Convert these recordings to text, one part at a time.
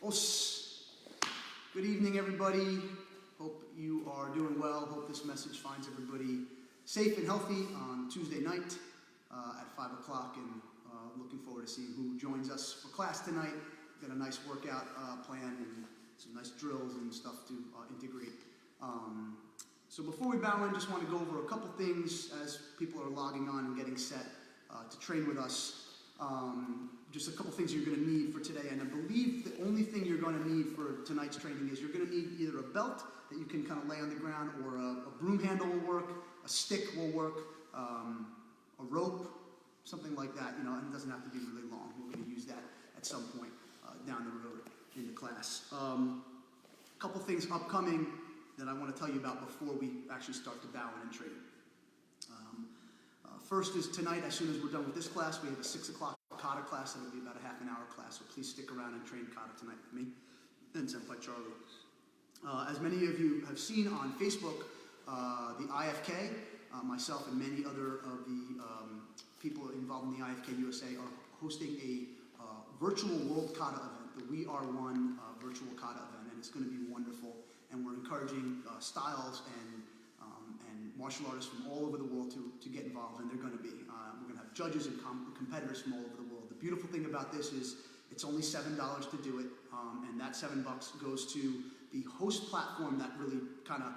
Good evening, everybody. Hope you are doing well. Hope this message finds everybody safe and healthy on Tuesday night at 5 o'clock, and looking forward to seeing who joins us for class tonight. We've got a nice workout plan and some nice drills and stuff to integrate. So before we bow in, just want to go over a couple things as people are logging on and getting set to train with us. Just a couple things you're going to need for today, and I believe the only thing you're going to need for tonight's training is you're going to need either a belt that you can kind of lay on the ground, or a broom handle will work, a stick will work, a rope, something like that, and it doesn't have to be really long. We're going to use that at some point down the road in the class. A couple things upcoming that I want to tell you about before we actually start to bow in and train. First is tonight, as soon as we're done with this class, we have a 6 o'clock kata class. That'll be about a half an hour class, so please stick around and train kata tonight with me and Senpai Charlie. As many of you have seen on Facebook, the IFK, myself and many other of the people involved in the IFK USA are hosting a virtual World Kata event, the We Are One virtual kata event, and it's going to be wonderful. And we're encouraging styles and martial artists from all over the world to get involved, and they're going to be. We're going to have judges and competitors from all over the world. The beautiful thing about this is it's only $7 to do it, and that $7 goes to the host platform that really kind of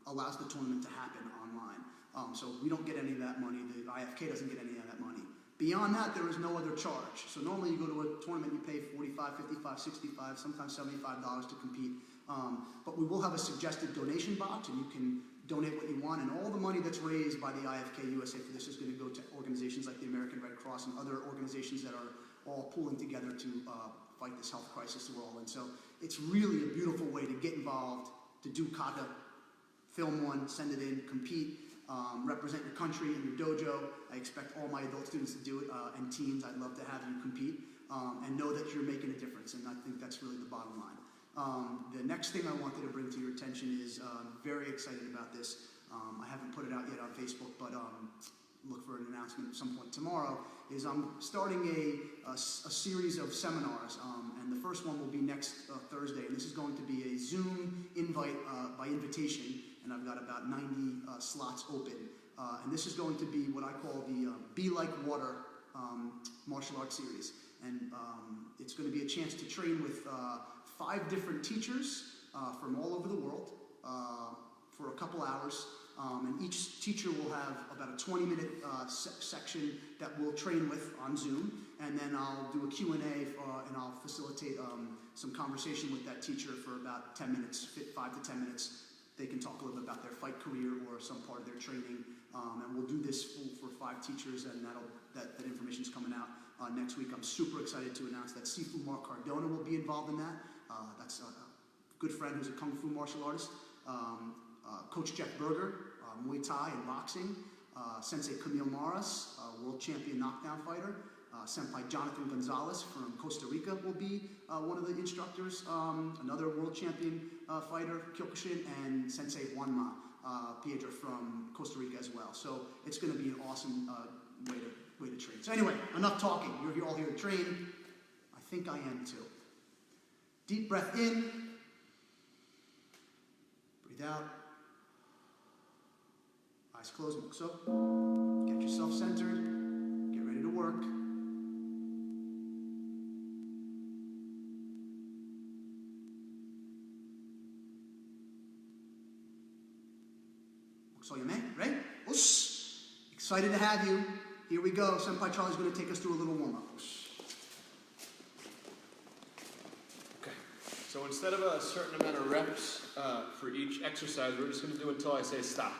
allows the tournament to happen online. So we don't get any of that money. The IFK doesn't get any of that money. Beyond that, there is no other charge. So normally you go to a tournament, you pay $45, $55, $65, sometimes $75 to compete. But we will have a suggested donation box, and you can donate what you want, and all the money that's raised by the IFK USA for this is going to go to organizations like the American Red Cross and other organizations that are all pulling together to fight this health crisis we're all in. So it's really a beautiful way to get involved, to do kata, film one, send it in, compete, represent your country and your dojo. I expect all my adult students to do it, and teens. I'd love to have you compete and know that you're making a difference, and I think that's really the bottom line. The next thing I wanted to bring to your attention is I'm very excited about this. I haven't put it out yet on Facebook, but look for an announcement at some point tomorrow. Is I'm starting a series of seminars, and the first one will be next Thursday, and this is going to be a Zoom invite by invitation, and I've got about 90 slots open. And this is going to be what I call the Be Like Water martial arts series, and it's going to be a chance to train with 5 different teachers from all over the world for a couple hours, and each teacher will have about a 20-minute section that we'll train with on Zoom, and then I'll do a Q&A and I'll facilitate some conversation with that teacher for about 10 minutes, 5 to 10 minutes. They can talk a little bit about their fight career or some part of their training, and we'll do this for 5 teachers, and that information's coming out next week. I'm super excited to announce that Sifu Mark Cardona will be involved in that. That's a good friend who's a Kung Fu martial artist. Coach Jeff Berger, Muay Thai and boxing. Sensei Camille Maras, world champion knockdown fighter. Senpai Jonathan Gonzalez from Costa Rica will be one of the instructors. Another world champion fighter, Kyokushin, and Sensei Juanma Piedra from Costa Rica as well. So it's going to be an awesome way to train. So anyway, enough talking. You're all here to train. I think I am too. Deep breath in. Breathe out. Eyes closed, mukso. Get yourself centered. Get ready to work. Mukso yame, ready? Ush. Excited to have you. Here we go. Senpai Charlie's going to take us through a little warm-up. Okay. So instead of a certain amount of reps for each exercise, we're just going to do until I say stop.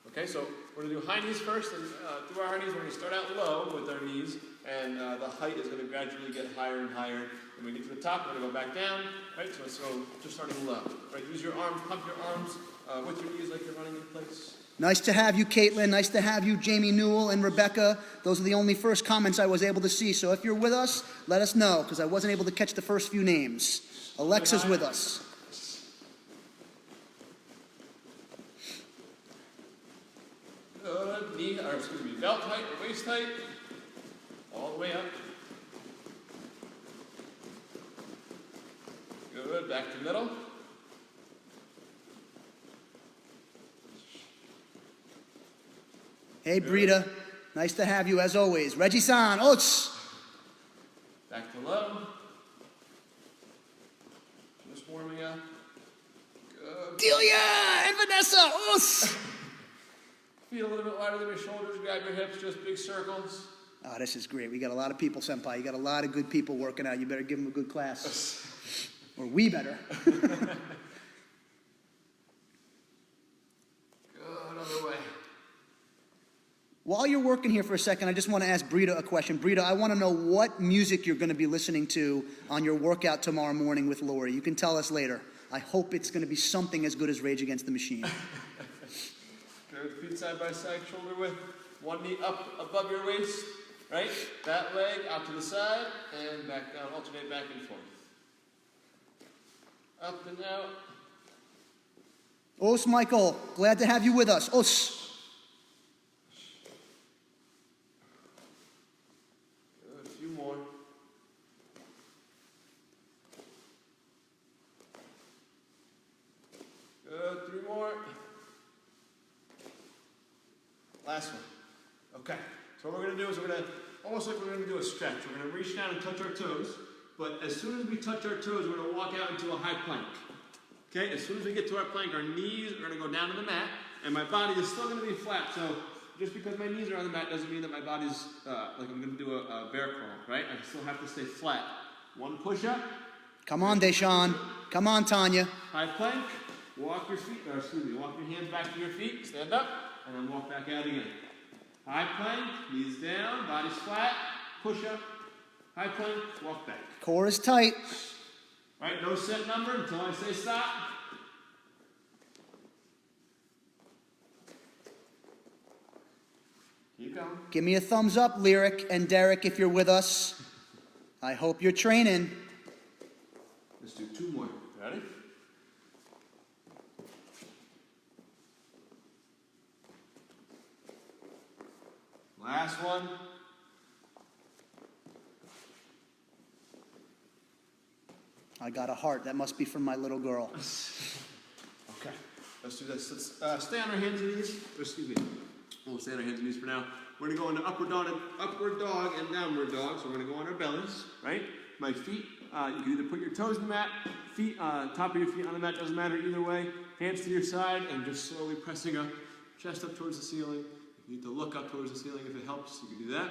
Okay, so we're going to do high knees first, and through our high knees, we're going to start out low with our knees, and the height is going to gradually get higher and higher. When we get to the top, we're going to go back down, right? So let's go just starting low. Right, use your arms, pump your arms with your knees like you're running in place. Nice to have you, Caitlin. Nice to have you, Jamie Newell and Rebecca. Those are the only first comments I was able to see. So if you're with us, let us know, because I wasn't able to catch the first few names. Alexa's with us. Good. Belt height or waist height. All the way up. Good, back to middle. Hey, Brita. Nice to have you as always. Reggie-san, Ots. Back to low. Just warming up. Good. Delia and Vanessa, Os. Feet a little bit wider than your shoulders. Grab your hips, just big circles. Oh, this is great. We got a lot of people, Senpai. You got a lot of good people working out. You better give them a good class. Or we better. Good, other way. While you're working here for a second, I just want to ask Brita a question. Brita, I want to know what music you're going to be listening to on your workout tomorrow morning with Lori. You can tell us later. I hope it's going to be something as good as Rage Against the Machine. Good, feet side by side, shoulder width. One knee up above your waist, right? That leg out to the side and back down. Alternate back and forth. Up and out. Os, Michael, glad to have you with us. Os. Good, a few more. Good, 3 more. Last one. Okay, so what we're going to do is we're going to, almost like we're going to do a stretch. We're going to reach down and touch our toes, but as soon as we touch our toes, we're going to walk out into a high plank. Okay, as soon as we get to our plank, our knees are going to go down to the mat, and my body is still going to be flat. So just because my knees are on the mat doesn't mean that my body's, like I'm going to do a bear crawl, right? I still have to stay flat. One push-up. Come on, Deshaun. Come on, Tanya. High plank. Walk your feet, or excuse me, walk your hands back to your feet, stand up, and then walk back out again. High plank, knees down, body's flat, push up, high plank, walk back. Core is tight. Right, no set number until I say stop. Keep going. Give me a thumbs up, Lyric and Derek, if you're with us. I hope you're training. Let's do 2 more. Ready? Last one. I got a heart. That must be from my little girl. Okay, let's do this. Let's stay on our hands and knees. Or excuse me. We'll stay on our hands and knees for now. We're going to go into upward dog and downward dog. So we're going to go on our bellies, right? My feet, you can either put your toes in the mat, feet, top of your feet on the mat, doesn't matter either way. Hands to your side and just slowly pressing up, chest up towards the ceiling. If you need to look up towards the ceiling if it helps, you can do that.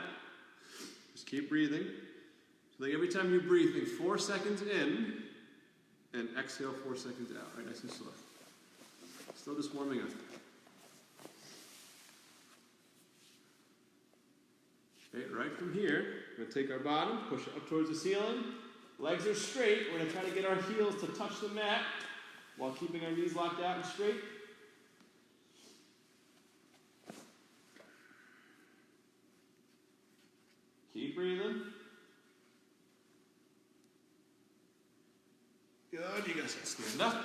Just keep breathing. So like every time you breathe, think 4 seconds in and exhale 4 seconds out, right? Nice and slow. Still just warming up. Okay, right from here, we're going to take our bottom, push it up towards the ceiling. Legs are straight. We're going to try to get our heels to touch the mat while keeping our knees locked out and straight. Keep breathing. Good, you guys can stand up.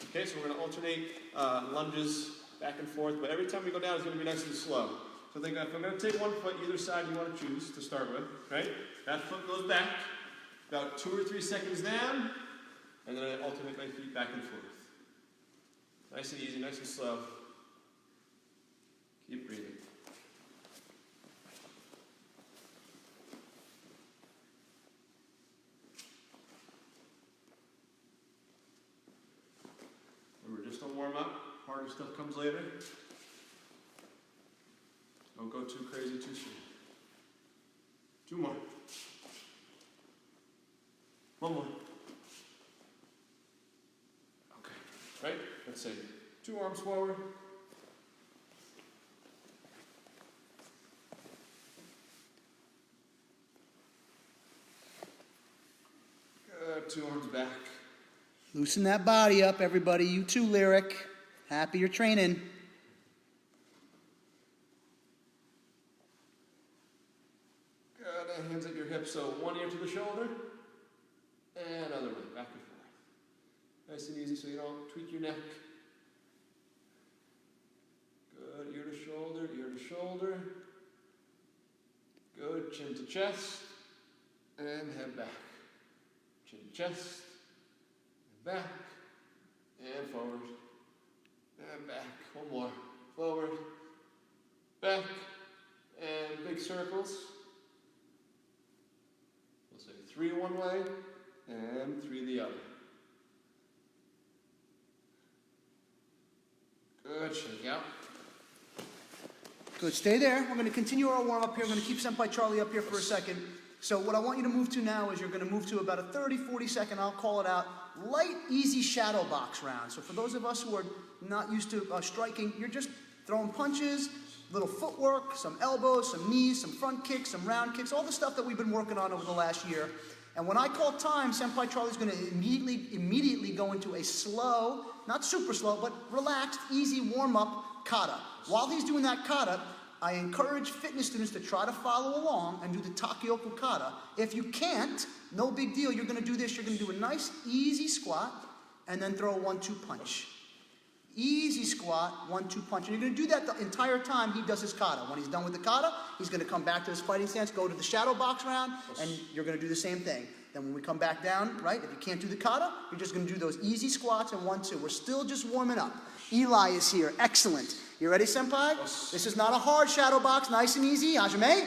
Okay, so we're going to alternate lunges back and forth, but every time we go down, it's going to be nice and slow. So think if I'm going to take one foot either side you want to choose to start with, right? That foot goes back, about 2 or 3 seconds down, and then I alternate my feet back and forth. Nice and easy, nice and slow. Keep breathing. Remember, just don't warm up. Harder stuff comes later. Don't go too crazy too soon. 2 more. 1 more. Okay. Right? Let's say 2 arms forward. Good. 2 arms back. Loosen that body up, everybody. You too, Lyric. Happy you're training. Good. Hands at your hips, so 1 ear to the shoulder, and other way, back and forth. Nice and easy so you don't tweak your neck. Good. Ear to shoulder, ear to shoulder. Good. Chin to chest, and head back. Chin to chest, back, and forward, and back. One more. Forward, back, and big circles. We'll say 3 one way, and 3 the other. Good, shake out. Good, stay there. We're going to continue our warm-up here. I'm going to keep Senpai Charlie up here for a second. So what I want you to move to now is you're going to move to about a 30, 40 second, I'll call it out, light, easy shadow box round. So for those of us who are not used to striking, you're just throwing punches, little footwork, some elbows, some knees, some front kicks, some round kicks, all the stuff that we've been working on over the last year. And when I call time, Senpai Charlie's going to immediately go into a slow, not super slow, but relaxed, easy warm-up kata. While he's doing that kata, I encourage fitness students to try to follow along and do the Takioku kata. If you can't, no big deal. You're going to do this. You're going to do a nice, easy squat and then throw a 1-2 punch. Easy squat, 1-2 punch. And you're going to do that the entire time he does his kata. When he's done with the kata, he's going to come back to his fighting stance, go to the shadow box round, and you're going to do the same thing. Then when we come back down, right, if you can't do the kata, you're just going to do those easy squats and 1-2. We're still just warming up. Eli is here. Excellent. You ready, Senpai? This is not a hard shadow box. Nice and easy. Hajime.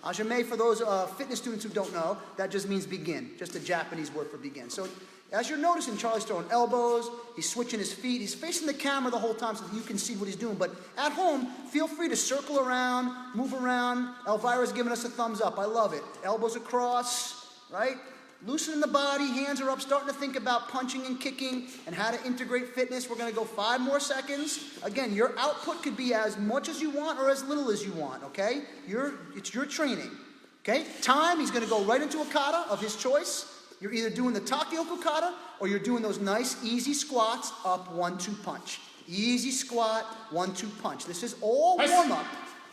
Hajime, for those fitness students who don't know, that just means begin. Just a Japanese word for begin. So as you're noticing, Charlie's throwing elbows. He's switching his feet. He's facing the camera the whole time so that you can see what he's doing. But at home, feel free to circle around, move around. Elvira's giving us a thumbs up. I love it. Elbows across, right? Loosening the body, hands are up, starting to think about punching and kicking and how to integrate fitness. We're going to go 5 more seconds. Again, your output could be as much as you want or as little as you want, okay? It's your training, okay? Time, he's going to go right into a kata of his choice. You're either doing the Takioku kata or you're doing those nice, easy squats up 1-2 punch. Easy squat, 1-2 punch. This is all warm-up,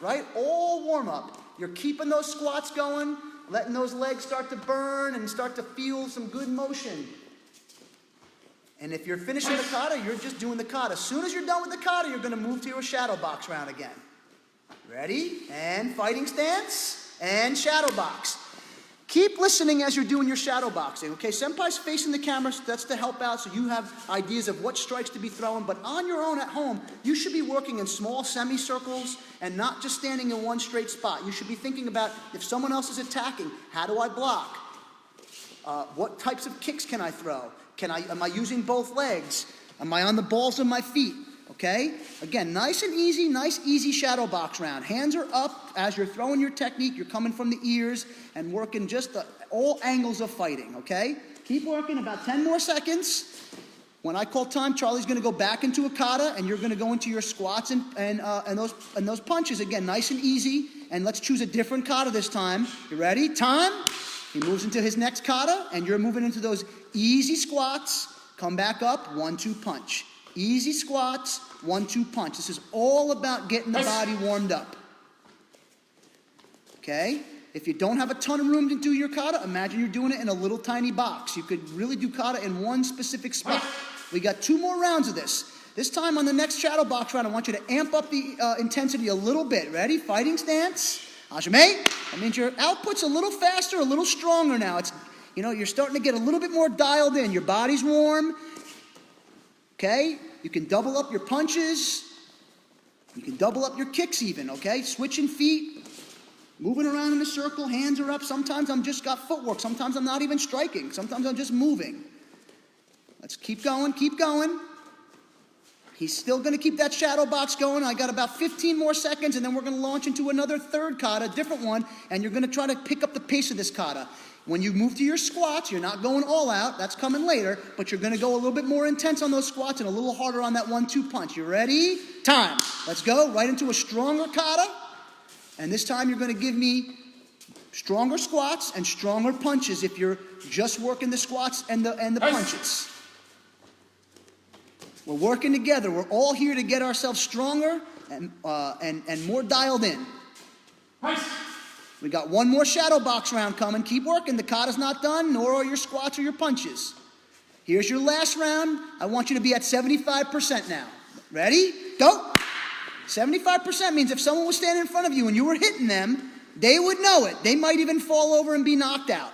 right? All warm-up. You're keeping those squats going, letting those legs start to burn and start to feel some good motion. And if you're finishing the kata, you're just doing the kata. As soon as you're done with the kata, you're going to move to your shadow box round again. Ready? And fighting stance. And shadow box. Keep listening as you're doing your shadow boxing, okay? Senpai's facing the camera, so that's to help out, so you have ideas of what strikes to be thrown. But on your own at home, you should be working in small semicircles and not just standing in one straight spot. You should be thinking about, if someone else is attacking, how do I block? What types of kicks can I throw? Am I using both legs? Am I on the balls of my feet? Okay? Again, nice and easy shadow box round. Hands are up as you're throwing your technique. You're coming from the ears and working just all angles of fighting, okay? Keep working, about 10 more seconds. When I call time, Charlie's going to go back into a kata, and you're going to go into your squats and those punches. Again, nice and easy. And let's choose a different kata this time. You ready? Time. He moves into his next kata, and you're moving into those easy squats. Come back up, 1-2 punch. Easy squats, 1-2 punch. This is all about getting the body warmed up. Okay? If you don't have a ton of room to do your kata, imagine you're doing it in a little tiny box. You could really do kata in one specific spot. We got 2 more rounds of this. This time on the next shadow box round, I want you to amp up the intensity a little bit. Ready? Fighting stance. Hajime. That means your output's a little faster, a little stronger now. You're starting to get a little bit more dialed in. Your body's warm. Okay? You can double up your punches. You can double up your kicks even, okay? Switching feet. Moving around in a circle. Hands are up. Sometimes I'm just got footwork. Sometimes I'm not even striking. Sometimes I'm just moving. Let's keep going, keep going. He's still going to keep that shadow box going. I got about 15 more seconds, and then we're going to launch into another third kata, different one, and you're going to try to pick up the pace of this kata. When you move to your squats, you're not going all out. That's coming later, but you're going to go a little bit more intense on those squats and a little harder on that 1-2 punch. You ready? Time. Let's go right into a stronger kata, and this time you're going to give me stronger squats and stronger punches if you're just working the squats and the punches. We're working together. We're all here to get ourselves stronger and more dialed in. Nice. We got 1 more shadow box round coming. Keep working. The kata's not done, nor are your squats or your punches. Here's your last round. I want you to be at 75% now. Ready? Go. 75% means if someone was standing in front of you and you were hitting them, they would know it. They might even fall over and be knocked out.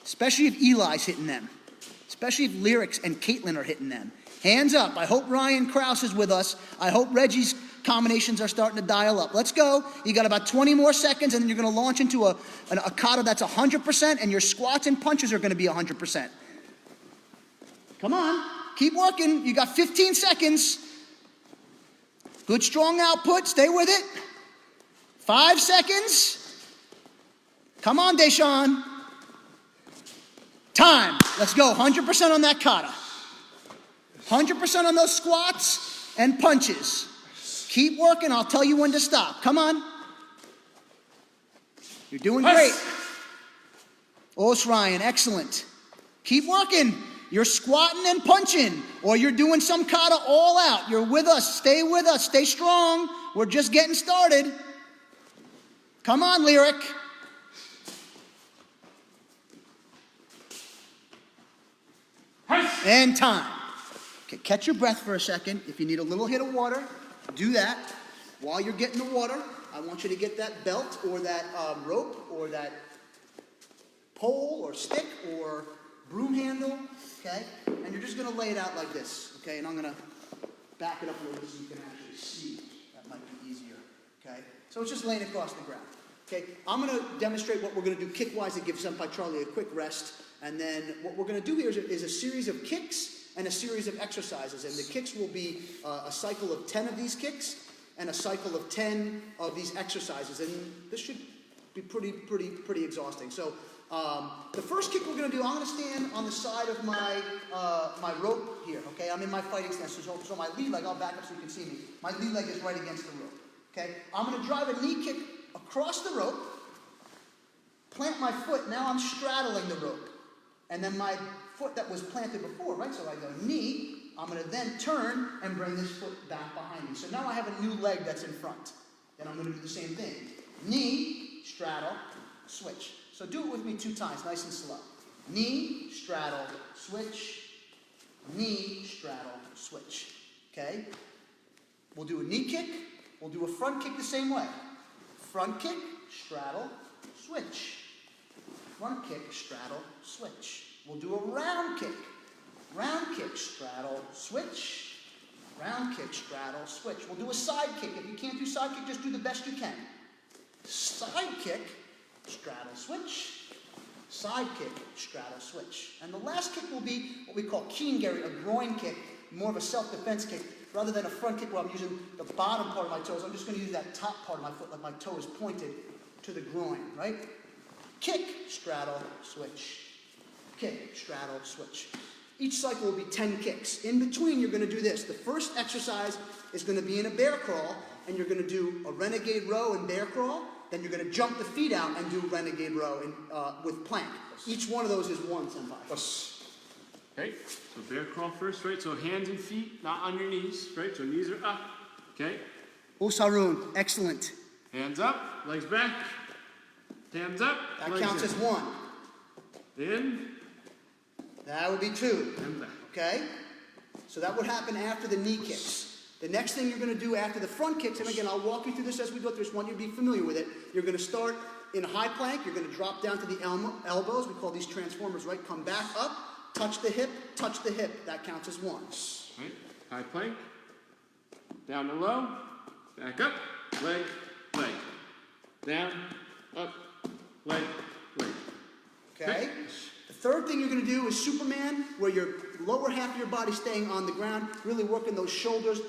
Especially if Eli's hitting them. especially if Lyrics and Caitlin are hitting them. Hands up. I hope Ryan Krause is with us. I hope Reggie's combinations are starting to dial up. Let's go. You got about 20 more seconds, and then you're going to launch into a kata that's 100%, and your squats and punches are going to be 100%. Come on. Keep working. You got 15 seconds. Good strong output. Stay with it. 5 seconds. Come on, Deshaun. Time. Let's go. 100% on that kata. 100% on those squats and punches. Keep working. I'll tell you when to stop. Come on. You're doing great. Os Ryan, excellent. Keep working. You're squatting and punching, or you're doing some kata all out. You're with us. Stay strong. We're just getting started. Come on, Lyric. And time. Okay, catch your breath for a second. If you need a little hit of water, do that. While you're getting the water, I want you to get that belt or that rope or that pole or stick or broom handle, okay? And you're just going to lay it out like this, okay? And I'm going to back it up a little bit so you can actually see. That might be easier, okay? So it's just laying across the ground, okay? I'm going to demonstrate what we're going to do kick-wise to give Senpai Charlie a quick rest. And then what we're going to do here is a series of kicks and a series of exercises. And the kicks will be a cycle of 10 of these kicks and a cycle of 10 of these exercises. And this should be pretty exhausting. So the first kick we're going to do, I'm going to stand on the side of my my rope here, okay? I'm in my fighting stance, so my lead leg, I'll back up so you can see me. My lead leg is right against the rope, okay? I'm going to drive a knee kick across the rope, plant my foot, now I'm straddling the rope. And then my foot that was planted before, right? So I go knee, I'm going to then turn and bring this foot back behind me. So now I have a new leg that's in front. Then I'm going to do the same thing. Knee, straddle, switch. So do it with me 2 times, nice and slow. Knee, straddle, switch. Knee, straddle, switch. Okay? We'll do a knee kick. We'll do a front kick the same way. Front kick, straddle, switch. Front kick, straddle, switch. We'll do a round kick. Round kick, straddle, switch. Round kick, straddle, switch. We'll do a side kick. If you can't do side kick, just do the best you can. Side kick, straddle, switch. Side kick, straddle, switch. And the last kick will be what we call kiingeri, a groin kick, more of a self-defense kick. Rather than a front kick where I'm using the bottom part of my toes, I'm just going to use that top part of my foot, like my toe is pointed to the groin, right? Kick, straddle, switch. Kick, straddle, switch. Each cycle will be 10 kicks. In between, you're going to do this. The first exercise is going to be in a bear crawl, and you're going to do a renegade row and bear crawl. Then you're going to jump the feet out and do renegade row with plank. Each one of those is 1, Senpai. Okay, so bear crawl first, right? So hands and feet, not on your knees, right? So knees are up, okay? Osarun, excellent. Hands up, legs back. Hands up, That legs counts in. as 1. In. That would be 2. And back. Okay? So that would happen after the knee kicks. The next thing you're going to do after the front kicks, and again, I'll walk you through this as we go through. Just want you to be familiar with it. You're going to start in a high plank. You're going to drop down to the elbows. We call these transformers, right? Come back up, touch the hip, touch the hip. That counts as 1. Right. High plank. Down and low. Back up. Leg, leg. Down, up, leg, leg. Okay? The third thing you're going to do is Superman, where your lower half of your body staying on the ground, really working those shoulders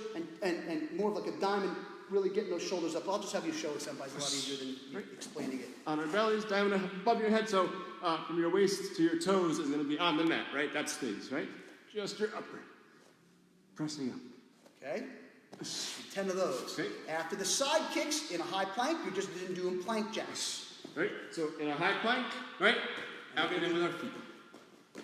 and more of like a diamond, really getting those shoulders up. I'll just have you show it, Senpai. It's a lot easier than you explaining it. On our bellies, diamond above your head, so from your waist to your toes is going to be on the mat, right? That stays, right? Just your upper. Pressing up. Okay? 10 of those. Okay. After the side kicks, in a high plank, you're just doing plank jacks. Right? So in a high plank, right? Out and in with our feet.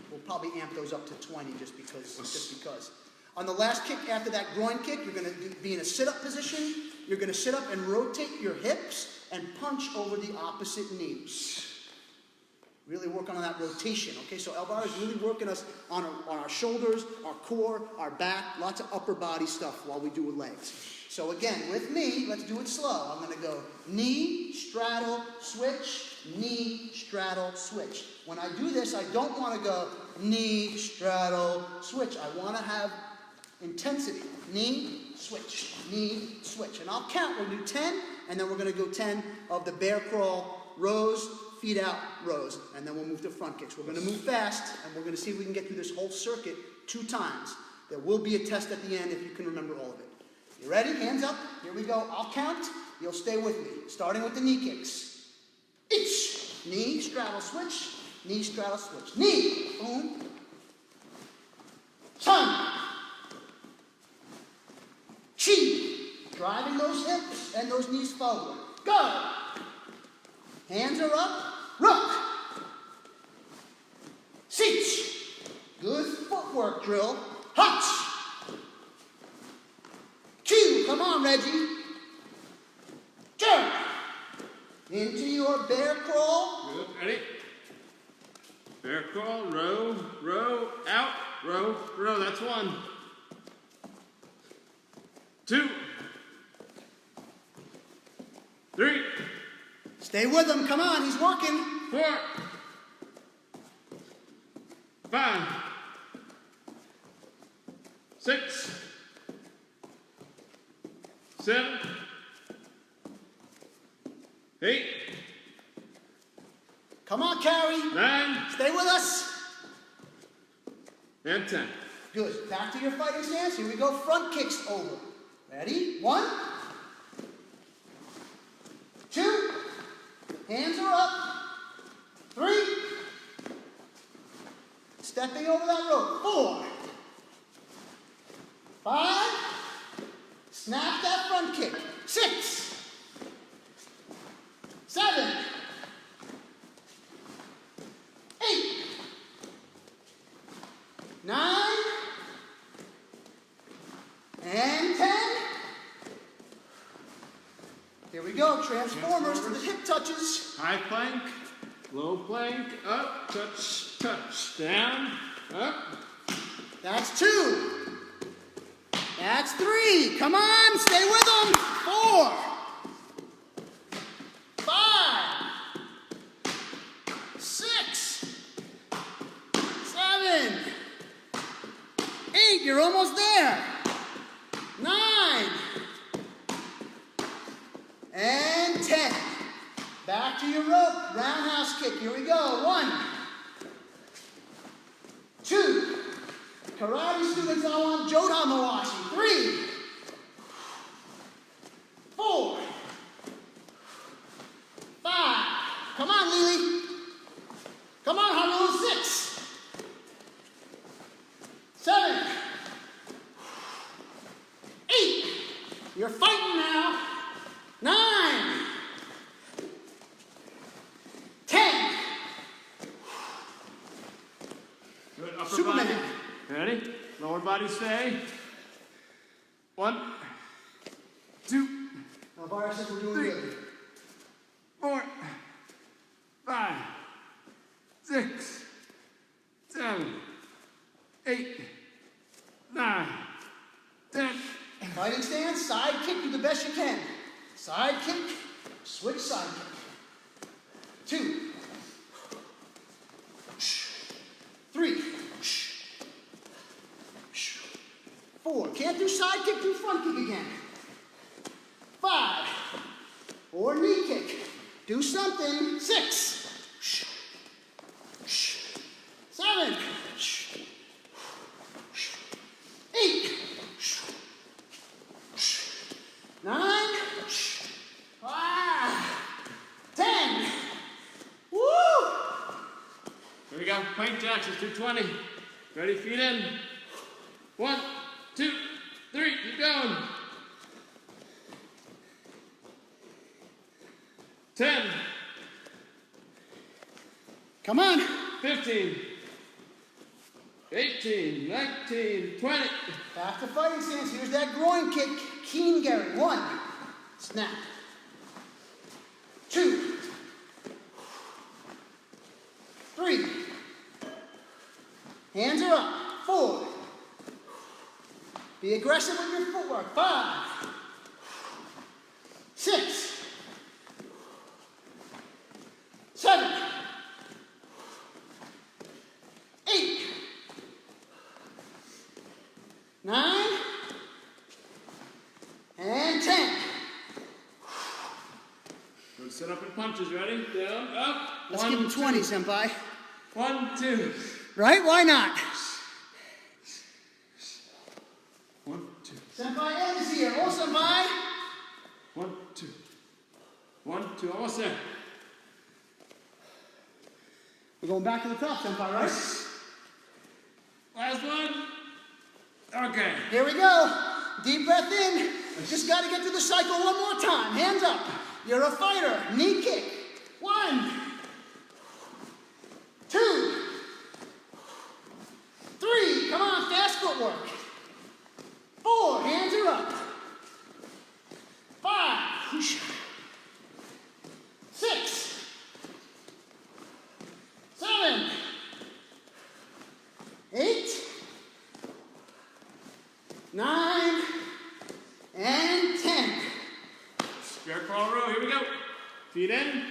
We'll probably amp those up to 20 just because. On the last kick after that groin kick, you're going to be in a sit-up position. You're going to sit up and rotate your hips and punch over the opposite knee. Really work. working on that rotation, okay? So Elvira is really working us on our shoulders, our core, our back, lots of upper body stuff while we do with legs. So again, with me, let's do it slow. I'm going to go knee, straddle, switch, knee, straddle, switch. When I do this, I don't want to go knee, straddle, switch. I want to have intensity. Knee, switch, knee, switch. And I'll count. We'll do 10, and then we're going to go 10 of the bear crawl rows, feet out rows, and then we'll move to front kicks. We're going to move fast, and we're going to see if we can get through this whole circuit 2 times. There will be a test at the end if you can remember all of it. You ready? Hands up. Here we go. I'll count. You'll stay with me. Starting with the knee kicks. Each. Knee, straddle, switch. Knee, straddle, switch. Knee. Boom. Sun. Chi. Driving those hips and those knees forward. Go. Hands are up. Rook. Seach. Good footwork drill. Hutch. Q. Come on, Reggie. Jerk. Into your bear crawl. Good. Ready? Bear crawl. Row, row, out, row, row. That's 1. 2. 3. Stay with him. Come on. He's working. 4. 5. 6. 7. 8. Come on, Carrie. 9. Stay with us. And 10. Good. Back to your fighting stance. Here we go. Front kicks over. Ready? 1. 2. Hands are up. 3. Stepping over that rope. 4. 5. Snap that front kick. 6. 7. 8. 9. And 10. Here we go. Transformers to the hip touches. High plank, low plank, up, touch, touch, down, up. That's 2. That's 3. Come on, stay with them. 4. 5. 6. 7. 8. You're almost there. 9. And 10. Back to your rope. Roundhouse kick. Here we go. 1. 2. Karate students, I want Joda Mawashi. 3. 4. 5. Come on, Lily. Come on, Haru. 6. 7. 8. You're fighting now. 9. 10. Good. Upper Superman. body. Ready? Lower body stay. 1. 2. Elvira says we're doing 3. good. 4. 5. 6. 7. 8. 9. 10. Fighting stance, side kick, do the best you can. Side kick, switch side kick. 2. 3. 4. Can't do side kick, do front kick again. 5. Or knee kick. Do something. 6. 7. 8. 9. 10. Woo! Here we go. Plank jacks. Let's do 20. Ready? Feet in. 1, 2, 3. Keep going. 10. Come on. 15. 18. 19. 20. Back to fighting stance. Here's that groin kick. Keen Gary. 1. Snap. 2. 3. 3. Hands are up. 4. Be aggressive with your footwork. 5. 6. 7. 8. 9. And 10. Good sit up and punches. Ready? Down, up. Let's give him 20, Senpai. 1, 2. Right? Why not? 1, 2. Senpai Ed is here. Oh, Senpai. 1, 2. 1, 2. Almost there. We're going back to the top, Senpai, right? Last one. Okay. Here we go. Deep breath in. Just got to get through the cycle one more time. Hands up. You're a fighter. Knee kick. 1. 2. 3. Come on, fast footwork. 4. Hands are up. 5. 6. 7. 8. 9. And 10. Spirit crawl row. Here we go. Feet in.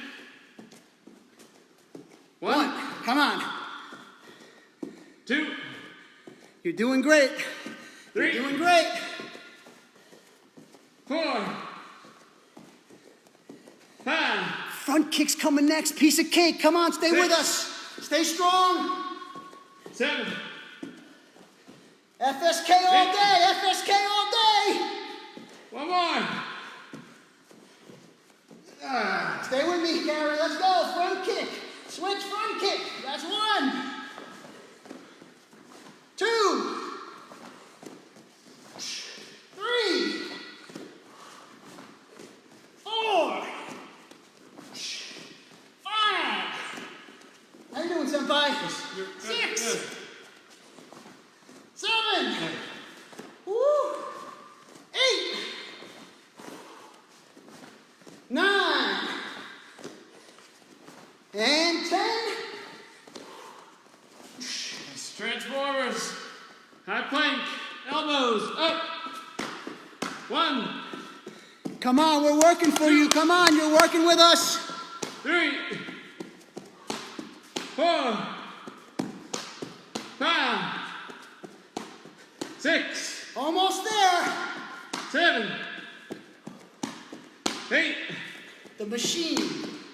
1. Come on. 2. You're doing great. 3. You're doing great. 4. 5. Front kick's coming next. Piece of cake. Come on, stay 6. with us. Stay strong. 7. FSK all day. FSK all day. One more. Stay with me, Gary. Let's go. Front kick. Switch front kick. That's 1. 2. 3. 4. 5. How you doing, Senpai? 6. 7. Woo. 8. 9. And 10. Transformers. High plank. Elbows up. 1. Come on, we're working for you. Come on, you're working with us. 3. 4. 5. 6. Almost there. 7. 8. The machine.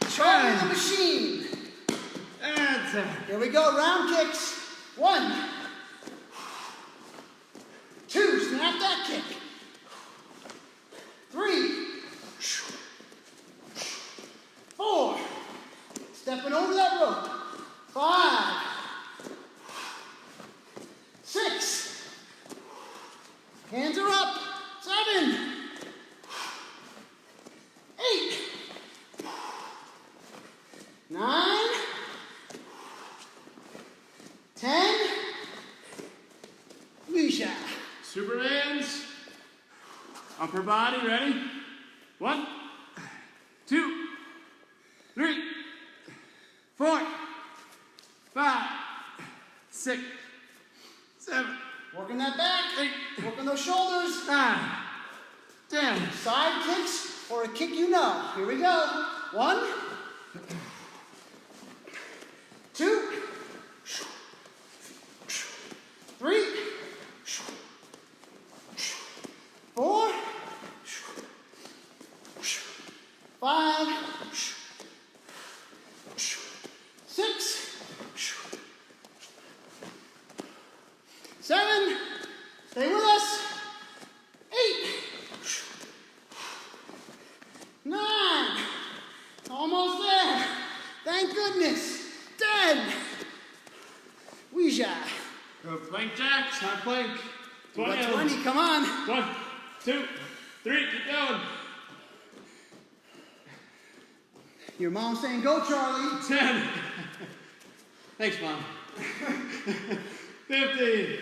Charlie the machine. And 10. Here we go, round kicks. 1. 2, snap that kick. 3. 4. Stepping over that rope. 5. 6. Hands are up. 7. 8. 9. 10. Misha. Superman's upper body, ready? 1, 2, 3, 4, 5, 6, 7, Working that back. 8, Working those shoulders. 9, 10. Side kicks or a kick you know. Here we go. 1. 2. 3. 4. 5. 6. 7. Stay with us. 8. 9. Almost there. Thank goodness. 10. Ouija. Go plank jacks, high plank. 20 of them. 20, come on. 1, 2, 3, keep going. Your mom's saying, go, Charlie. 10. Thanks, Mom. 15.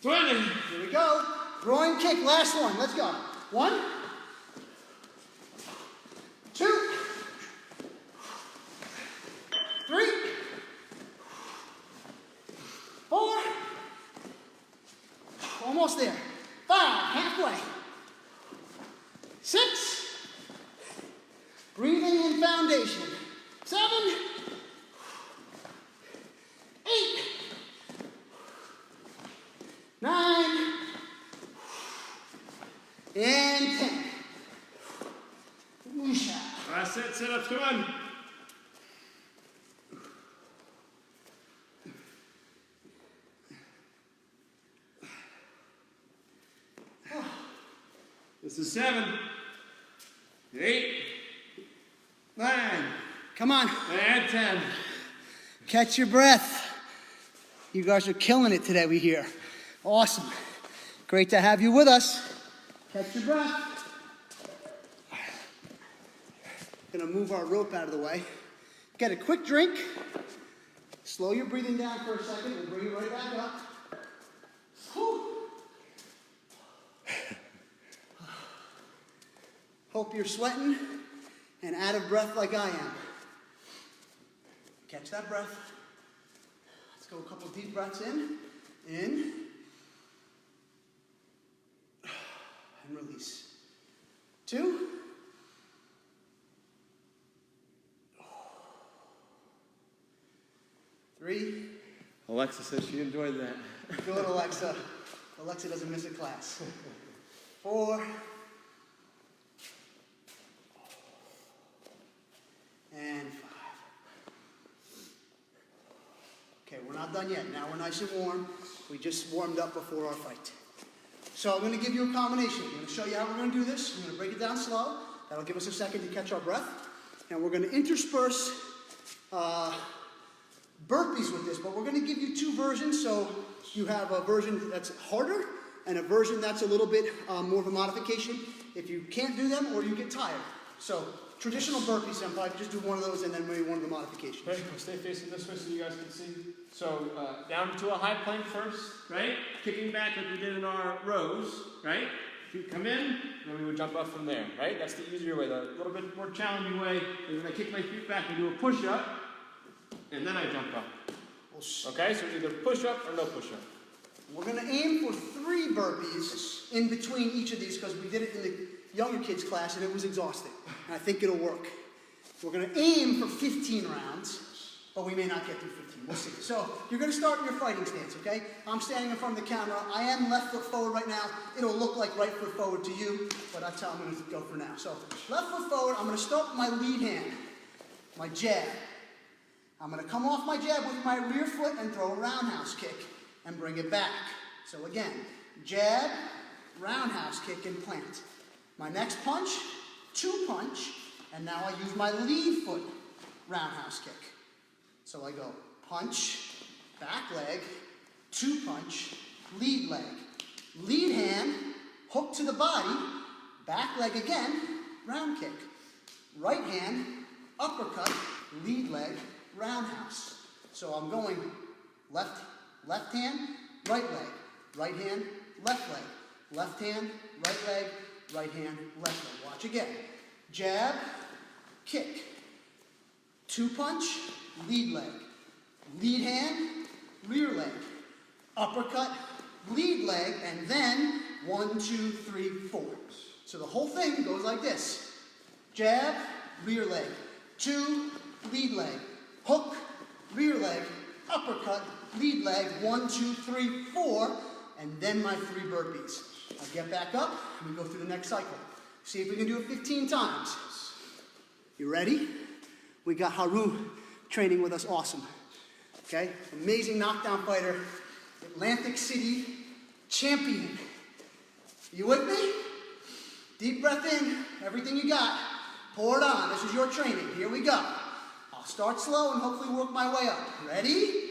20. Here we go. Groin kick, last one. Let's go. 1. 2. almost there. 5, halfway. 6, breathing in foundation. 7, 8, 9, and 10. Whoosha. Last set, sit-ups, come on. This is 7, 8, 9. Come on. And 10. Catch your breath. You guys are killing it today, we hear. Awesome. Great to have you with us. Catch your breath. Gonna move our rope out of the way. Get a quick drink. Slow your breathing down for a second. We'll bring it right back up. Whew. Hope you're sweating and out of breath like I am. Catch that breath. Let's go a couple deep breaths in. In. And release. 2. Three. Alexa says she enjoyed that. Good, Alexa. Alexa doesn't miss a class. 4. And 5. Okay, we're not done yet. Now we're nice and warm. We just warmed up before our fight. So I'm going to give you a combination. I'm going to show you how we're going to do this. I'm going to break it down slow. That'll give us a second to catch our breath. And we're going to intersperse burpees with this, but we're going to give you 2 versions. So you have a version that's harder and a version that's a little bit more of a modification if you can't do them or you get tired. So traditional burpee, senpai, just do one of those and then maybe one of the modifications. Okay, we'll stay facing this way so you guys can see. So down to a high plank first, right? Kicking back like we did in our rows, right? Feet come in, and then we would jump up from there, right? That's the easier way. The little bit more challenging way is when I kick my feet back and do a push-up, and then I jump up. Okay, so either push-up or no push-up. We're going to aim for 3 burpees in between each of these because we did it in the younger kids class and it was exhausting. And I think it'll work. We're going to aim for 15 rounds, but we may not get through 15. We'll see. So you're going to start in your fighting stance, okay? I'm standing in front of the camera. I am left foot forward right now. It'll look like right foot forward to you, but that's how I'm going to go for now. So left foot forward. I'm going to start with my lead hand, my jab. I'm going to come off my jab with my rear foot and throw a roundhouse kick and bring it back. So again, jab, roundhouse kick, and plant. My next punch, 2 punch, and now I use my lead foot roundhouse kick. So I go punch, back leg, 2 punch, lead leg. Lead hand, hook to the body, back leg again, round kick. Right hand, uppercut, lead leg, roundhouse. So I'm going left hand, right leg, right hand, left leg, left hand, right leg, right hand, left leg. Watch again. Jab, kick, 2 punch, lead leg, lead hand, rear leg, uppercut, lead leg, and then 1, 2, 3, 4. So the whole thing goes like this. Jab, rear leg, 2, lead leg, hook, rear leg, uppercut, lead leg, 1, 2, 3, 4, and then my 3 burpees. I'll get back up, and we go through the next cycle. See if we can do it 15 times. You ready? We got Haru training with us, awesome. Okay, amazing knockdown fighter, Atlantic City champion. You with me? Deep breath in, everything you got. Pour it on, this is your training, here we go. I'll start slow and hopefully work my way up. Ready?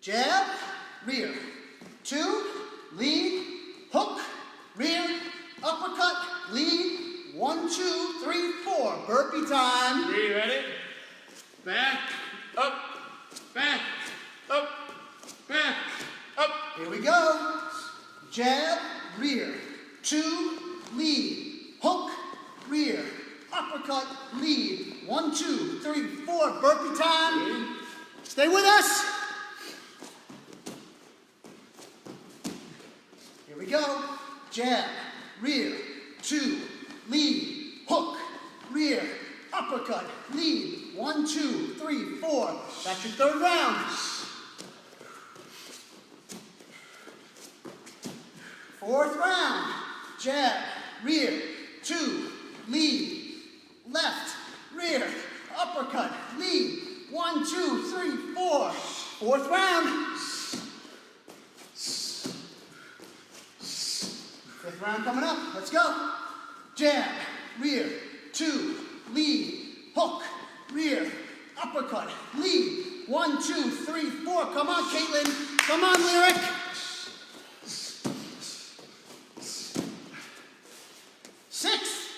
Jab, rear. 2, lead, hook, rear, uppercut, lead. 1, 2, 3, 4. Burpee time. 3, ready? Back, up, back, up, back, up. Here we go. Jab, rear. 2, lead, hook, rear, uppercut, lead. 1, 2, 3, 4. Burpee time. Stay with us. Here we go. jab, rear, 2, lead, hook, rear, uppercut, lead, 1, 2, 3, 4. That's your third round. Fourth round, jab, rear, 2, lead, left, rear, uppercut, lead, 1, 2, 3, 4. Fourth round. Fifth round coming up. Let's go. Jab, rear, 2, lead, hook, rear, uppercut, lead, 1, 2, 3, 4. Come on, Caitlin. Come on, Lyric. Sixth,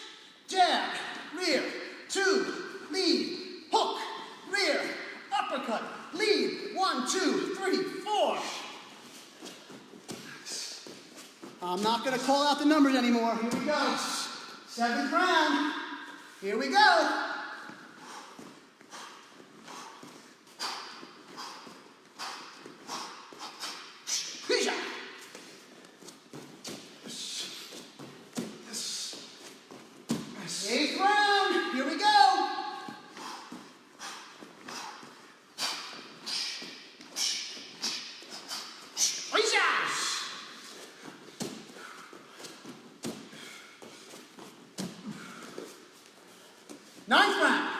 jab, rear, 2, lead, hook, rear, uppercut, lead, 1, 2, 3, 4. I'm not going to call out the numbers anymore. Here we go. Seventh round. Here we go. Eighth round. Here we go. Ninth round.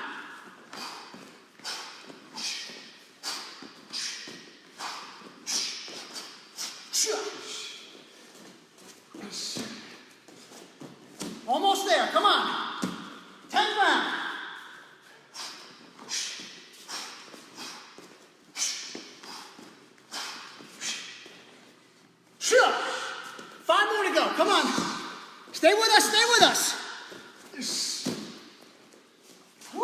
Almost there. Come on. 10th round. Sure. 5 more to go. Come on. Stay with us. Stay with us. Woo.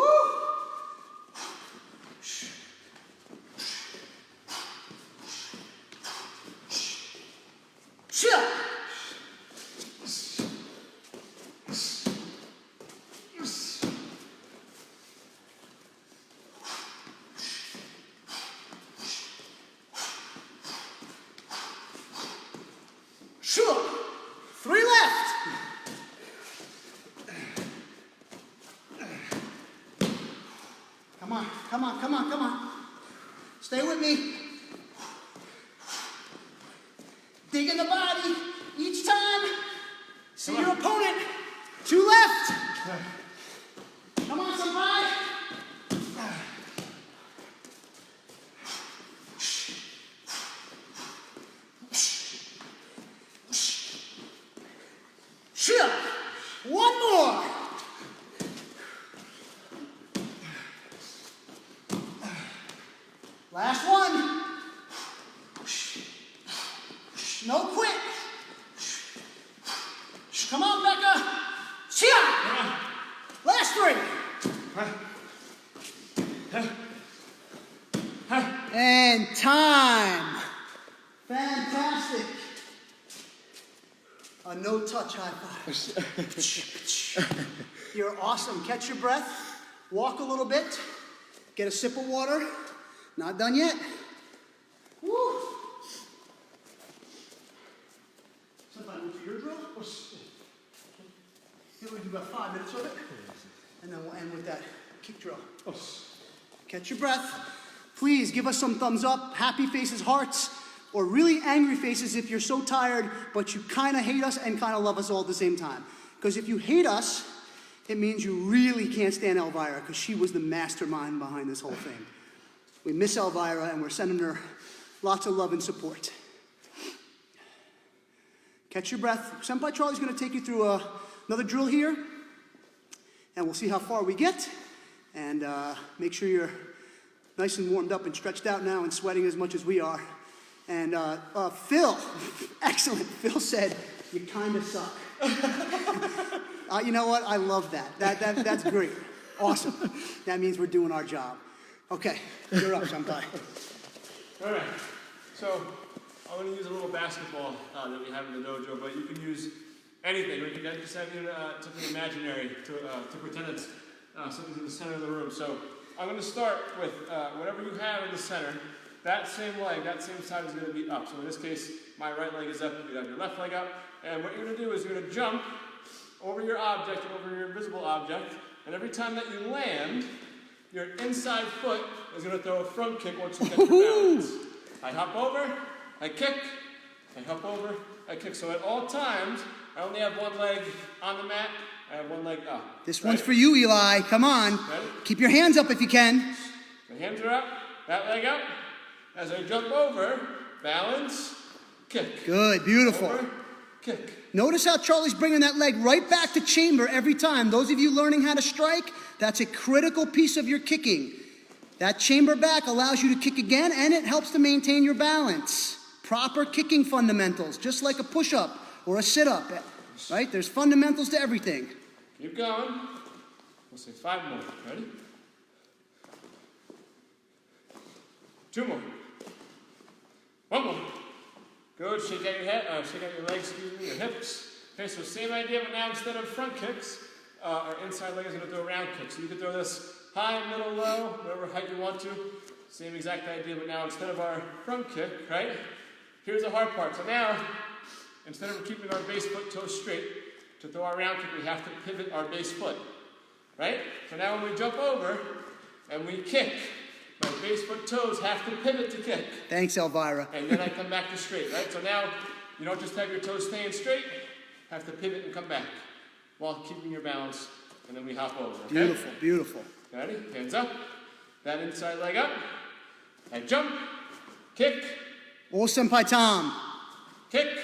Chill. Sure. 3 left. Come on, come on, come on, come on. Stay with me. Dig in the body each time. See your opponent. 2 left. Come on, somebody. Chill. 1 more. Last one. No quit. Come on, Becca. Chia. Last 3. And time. Fantastic. A no-touch high five. You're awesome. Catch your breath. Walk a little bit. Get a sip of water. Not done yet. Woo. Somebody move to your drill. Here we do about 5 minutes of it. And then we'll end with that kick drill. Catch your breath. Please give us some thumbs up, happy faces, hearts, or really angry faces if you're so tired, but you kind of hate us and kind of love us all at the same time. Because if you hate us, it means you really can't stand Elvira, because she was the mastermind behind this whole thing. We miss Elvira, and we're sending her lots of love and support. Catch your breath. Senpai Charlie's going to take you through another drill here, and we'll see how far we get. And make sure you're nice and warmed up and stretched out now and sweating as much as we are. And Phil, excellent. Phil said, you kind of suck. You know what? I love that. That's great. Awesome. That means we're doing our job. Okay, you're up, Senpai. All right. So I'm going to use a little basketball that we have in the dojo, but you can use anything. Or you can just have something imaginary to pretend it's something in the center of the room. So I'm going to start with whatever you have in the center. That same leg, that same side is going to be up. So in this case, my right leg is up. You have your left leg up, And what you're going to do is you're going to jump over your object, over your invisible object, and every time that you land, your inside foot is going to throw a front kick once you get your balance. I hop over, I kick, I hop over, I kick. So at all times, I only have one leg on the mat, I have one leg up. This one's for you, Eli. Come on. Ready? Keep your hands up if you can. The hands are up, that leg up. As I jump over, balance, kick. Good, beautiful. Over, kick. Notice how Charlie's bringing that leg right back to chamber every time. Those of you learning how to strike, that's a critical piece of your kicking. That chamber back allows you to kick again, and it helps to maintain your balance. Proper kicking fundamentals, just like a push-up or a sit-up, right? There's fundamentals to everything. Keep going. We'll say 5 more. Ready? 2 more. 1 more. Good. Shake out your head. Shake out your legs. Excuse me. Your hips. Okay. So same idea, but now instead of front kicks, our inside leg is going to throw a round kick. So you can throw this high, middle, low, whatever height you want to. Same exact idea, but now instead of our front kick, right? Here's the hard part. So now, instead of keeping our base foot toes straight, to throw our round kick, we have to pivot our base foot, right? So now when we jump over and we kick, my base foot toes have to pivot to kick. Thanks, Elvira. And then I come back to straight, right? So now you don't just have your toes staying straight, have to pivot and come back while keeping your balance, and then we hop over. Okay? Beautiful, beautiful. Ready? Hands up. That inside leg up. I jump. Kick. Oh, Senpai Tom. Kick.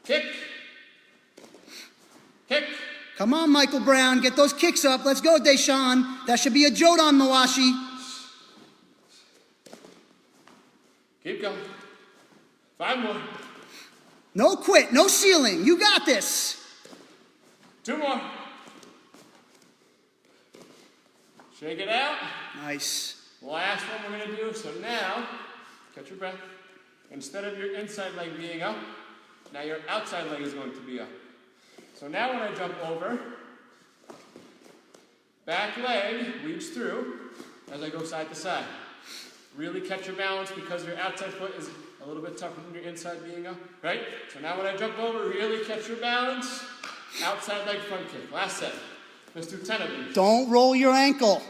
Kick. Kick. Come on, Michael Brown. Get those kicks up. Let's go, Deshaun. That should be a Jodan Mawashi. Keep going. 5 more. No quit. No ceiling. You got this. 2 more. Shake it out. Nice. Last one we're going to do. So now, catch your breath. Instead of your inside leg being up, now your outside leg is going to be up. So now when I jump over, back leg weaves through as I go side to side. Really catch your balance because your outside foot is a little bit tougher than your inside being up, right? So now when I jump over, really catch your balance. Outside leg front kick. Last set. Let's do 10 of these. Don't roll your ankle,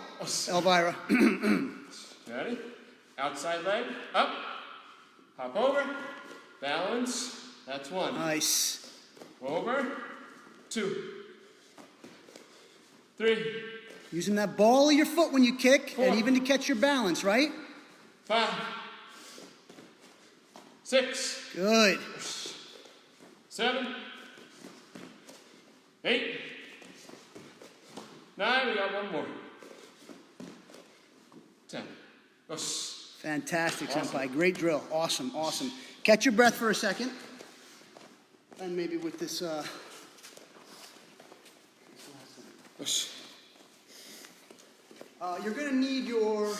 Elvira. Ready? Outside leg, up, hop over, balance, that's 1. Nice. Over, 2, 3, Using that ball of your foot when you kick, 4, and even to catch your balance, right? 5, 6, Good. 7, 8, 9, we got 1 more. 10. Fantastic, Awesome. Senpai. Great drill. Awesome, awesome. Catch your breath for a second. And maybe with this, you're going to need your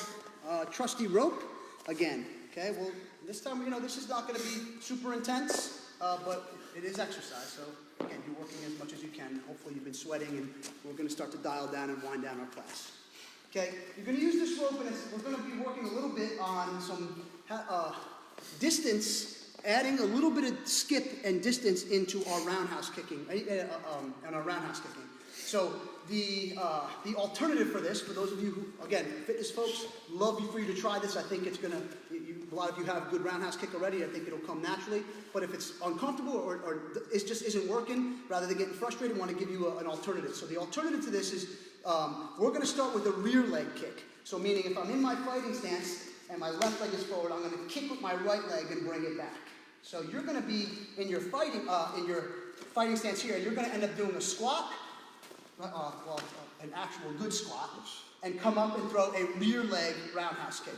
trusty rope again. Okay, well, this time, this is not going to be super intense, but it is exercise. So, again, you're working as much as you can. Hopefully, you've been sweating, and we're going to start to dial down and wind down our class. Okay, you're going to use this rope, and we're going to be working a little bit on some distance, adding a little bit of skip and distance into our roundhouse kicking, and our roundhouse kicking. So the alternative for this, for those of you who, again, fitness folks, love for you to try this. I think it's going to, a lot of you have good roundhouse kick already. I think it'll come naturally. But if it's uncomfortable or it just isn't working, rather than getting frustrated, I want to give you an alternative. So the alternative to this is, we're going to start with a rear leg kick. So meaning if I'm in my fighting stance and my left leg is forward, I'm going to kick with my right leg and bring it back. So you're going to be in your fighting stance here, and you're going to end up doing a squat, an actual good squat, and come up and throw a rear leg roundhouse kick.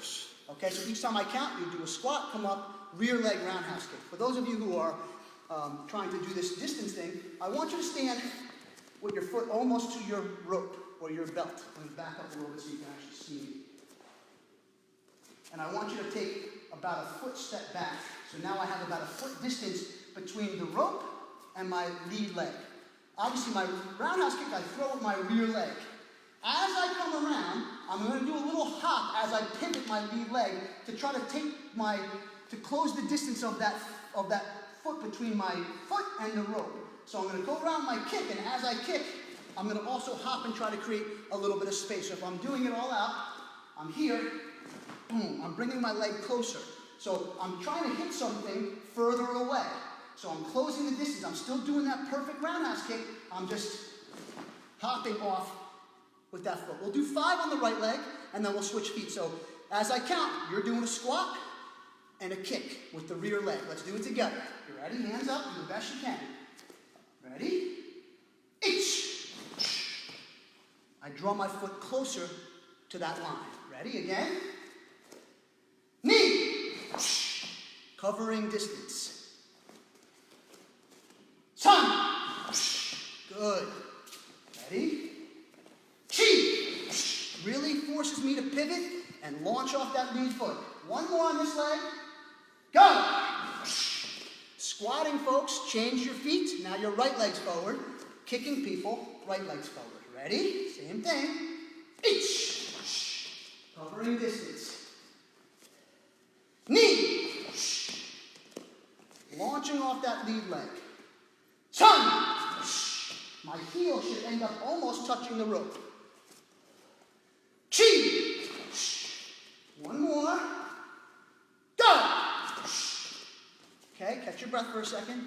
Okay, so each time I count, you do a squat, come up, rear leg roundhouse kick. For those of you who are trying to do this distance thing, I want you to stand with your foot almost to your rope or your belt. Let me back up a little bit so you can actually see me. And I want you to take about a foot step back. So now I have about a foot distance between the rope and my lead leg. Obviously, my roundhouse kick, I throw with my rear leg. As I come around, I'm going to do a little hop as I pivot my lead leg to try to to close the distance of that foot between my foot and the rope. So I'm going to go around my kick, and as I kick, I'm going to also hop and try to create a little bit of space. So if I'm doing it all out, I'm here, boom, I'm bringing my leg closer. So I'm trying to hit something further away. So I'm closing the distance. I'm still doing that perfect roundhouse kick. I'm just hopping off with that foot. We'll do 5 on the right leg, and then we'll switch feet. So as I count, you're doing a squat and a kick with the rear leg. Let's do it together. You ready? Hands up. Do the best you can. Ready? Each. I draw my foot closer to that line. Ready? Again. Knee. Covering distance. Sun. Good. Ready? Chi. Really forces me to pivot and launch off that lead foot. One more on this leg. Go. Squatting, folks, change your feet. Now your right leg's forward. Kicking people, right leg's forward. Ready? Same thing. Each. Covering distance. Knee. Launching off that lead leg. Sun. My heel should end up almost touching the rope. Chi. One more. Go. Okay, catch your breath for a second.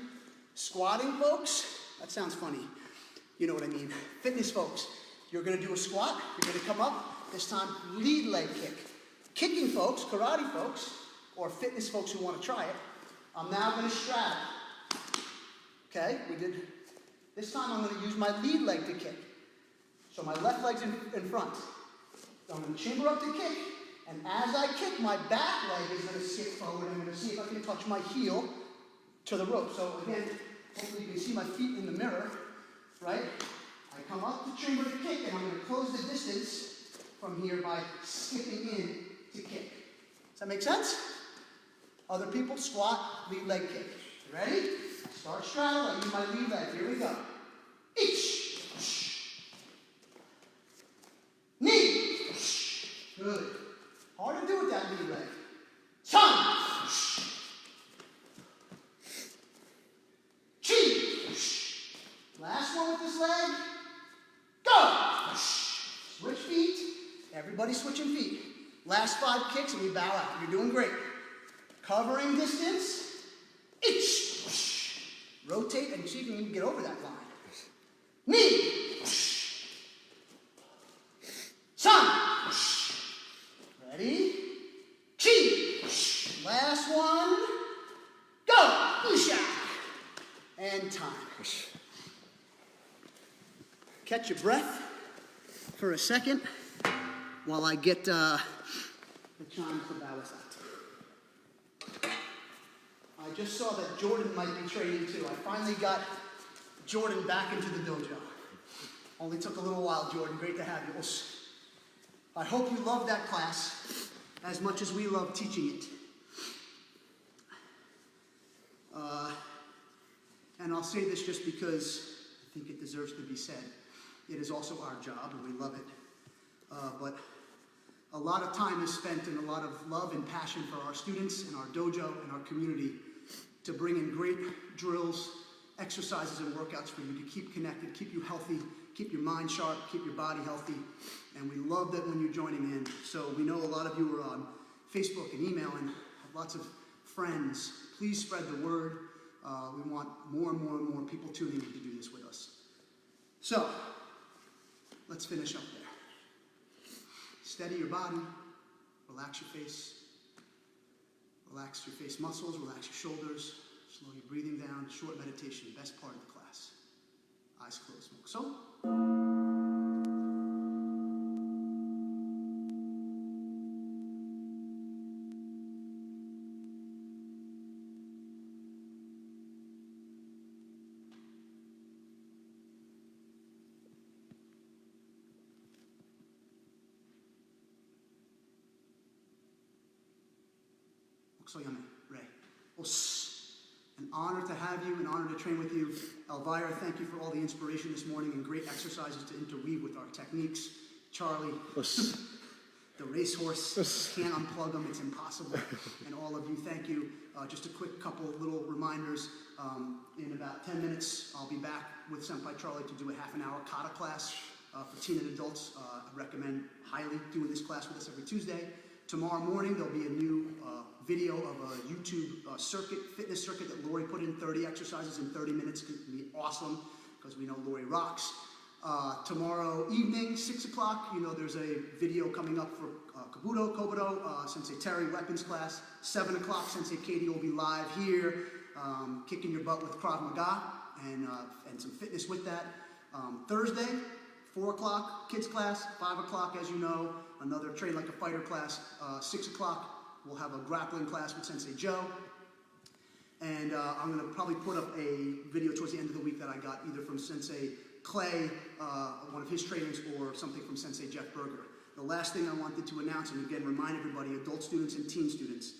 Squatting, folks. That sounds funny. You know what I mean. Fitness, folks. You're going to do a squat. You're going to come up. This time, lead leg kick. Kicking, folks, karate folks, or fitness folks who want to try it. I'm now going to straddle. Okay, we did. This time I'm going to use my lead leg to kick. So my left leg's in front. So I'm going to chamber up to kick. And as I kick, my back leg is going to skip forward. I'm going to see if I can touch my heel to the rope. So again, hopefully you can see my feet in the mirror, right? I come up to chamber to kick, and I'm going to close the distance from here by skipping in to kick. Does that make sense? Other people, squat, lead leg kick. You ready? Start straddle. I use my lead leg. Here we go. Each. Knee. Good. Hard to do with that lead leg. Sun. Chi. Last one with this leg. Go. Switch feet. Everybody switching feet. Last 5 kicks and we bow out. You're doing great. Covering distance. Each. Rotate and see if you can get over that line. Knee. Sun. Ready? Chi. Last one. Go. Usha. And time. Catch your breath for a second while I get the chimes to bow us out. I just saw that Jordan might be training too. I finally got Jordan back into the dojo. Only took a little while, Jordan. Great to have you. I hope you love that class as much as we love teaching it. And I'll say this just because I think it deserves to be said. It is also our job, and we love it. But a lot of time is spent and a lot of love and passion for our students and our dojo and our community to bring in great drills, exercises, and workouts for you to keep connected, keep you healthy, keep your mind sharp, keep your body healthy. And we love that when you're joining in. So we know a lot of you are on Facebook and email and have lots of friends. Please spread the word. We want more and more and more people tuning in to do this with us. So, let's finish up there. Steady your body. Relax your face. Relax your face muscles. Relax your shoulders. Slow your breathing down. Short meditation, best part of the class. Eyes closed. So. Ray. An honor to have you, an honor to train with you. Elvira, thank you for all the inspiration this morning and great exercises to interweave with our techniques. Charlie, the racehorse. Can't unplug them, it's impossible. And all of you, thank you. Just a quick couple of little reminders. In about 10 minutes, I'll be back with Senpai Charlie to do a half-an-hour kata class for teen and adults. I recommend highly doing this class with us every Tuesday. Tomorrow morning, there'll be a new video of a YouTube fitness circuit that Lori put in, 30 exercises in 30 minutes. It's going to be awesome because we know Lori rocks. Tomorrow evening, 6 o'clock, there's a video coming up for Kobudo, Sensei Terry weapons class. 7 o'clock, Sensei Katie will be live here, kicking your butt with Krav Maga and some fitness with that. Thursday, 4 o'clock, kids class. 5 o'clock, as you know, another train like a fighter class. 6 o'clock, we'll have a grappling class with Sensei Joe. And I'm going to probably put up a video towards the end of the week that I got either from Sensei Clay, one of his trainers, or something from Sensei Jeff Berger. The last thing I wanted to announce, and again remind everybody, adult students and teen students,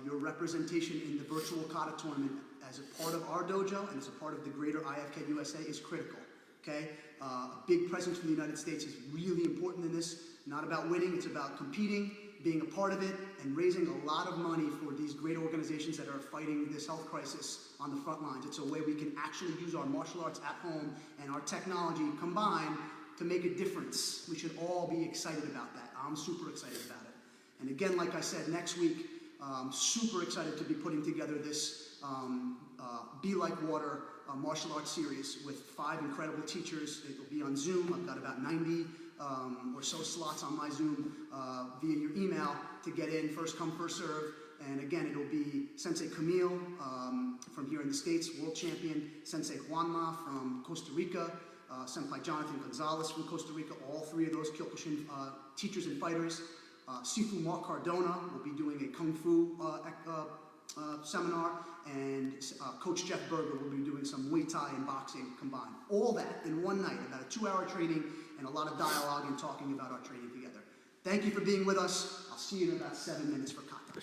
your representation in the virtual kata tournament as a part of our dojo and as a part of the greater IFK USA is critical. Okay? A big presence from the United States is really important in this. Not about winning, it's about competing, being a part of it, and raising a lot of money for these great organizations that are fighting this health crisis on the front lines. It's a way we can actually use our martial arts at home and our technology combined to make a difference. We should all be excited about that. I'm super excited about it. And again, like I said, next week, super excited to be putting together this Be Like Water martial arts series with 5 incredible teachers. It will be on Zoom. I've got about 90 or so slots on my Zoom via your email to get in, first come, first serve. And again, it'll be Sensei Camille from here in the States, world champion, Sensei Juanma from Costa Rica, Senpai Jonathan Gonzalez from Costa Rica, all 3 of those Kyokushin teachers and fighters. Sifu Mark Cardona will be doing a Kung Fu seminar, and Coach Jeff Berger will be doing some Muay Thai and boxing combined. All that in one night, about a 2-hour training and a lot of dialogue and talking about our training together. Thank you for being with us. I'll see you in about 7 minutes for kata.